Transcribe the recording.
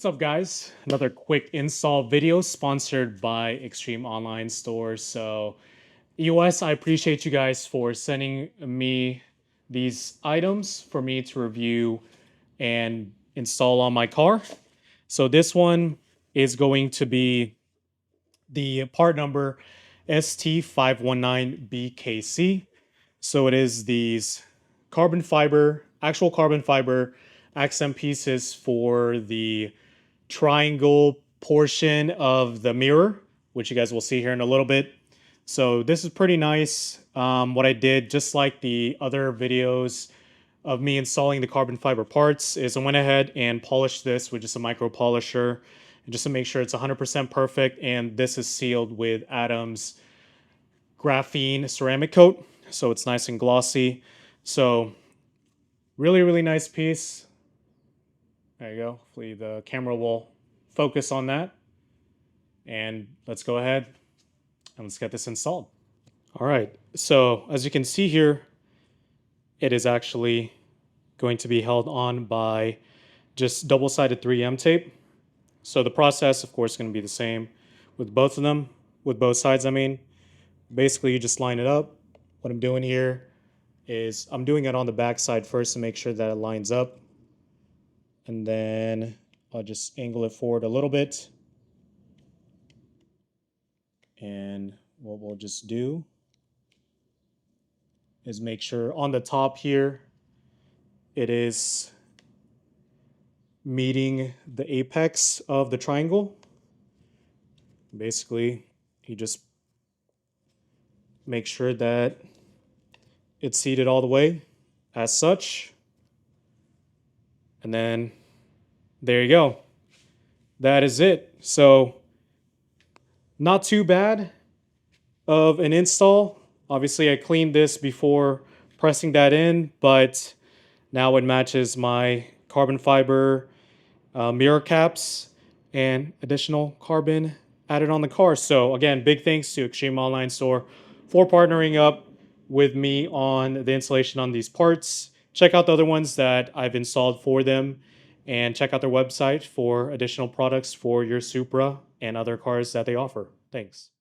What's up, guys? Another quick install video sponsored by Extreme Online Store. So, EOS, I appreciate you guys for sending me these items for me to review and install on my car. So, this one is going to be the part number ST519BKC. So, it is these actual carbon fiber accent pieces for the triangle portion of the mirror, which you guys will see here in a little bit. So this is pretty nice. What I did, just like the other videos of me installing the carbon fiber parts, is I went ahead and polished this with just a micro polisher, just to make sure it's 100% perfect. And this is sealed with Adam's graphene ceramic coat, so it's nice and glossy. So really nice piece. There you go. Hopefully the camera will focus on that. And let's go ahead and let's get this installed. All right. So as you can see here, it is actually going to be held on by just double-sided 3M tape. So the process, of course, is going to be the same with both of them, with both sides, I mean. Basically, you just line it up. What I'm doing here is I'm doing it on the back side first to make sure that it lines up. And then I'll just angle it forward a little bit. And what we'll just do is make sure on the top here, it is meeting the apex of the triangle. Basically, you just make sure that it's seated all the way as such. And then there you go. That is it. So not too bad of an install. Obviously, I cleaned this before pressing that in, but now it matches my carbon fiber mirror caps and additional carbon added on the car. So again, big thanks to Extreme Online Store for partnering up with me on the installation on these parts. Check out the other ones that I've installed for them, and check out their website for additional products for your Supra and other cars that they offer. Thanks.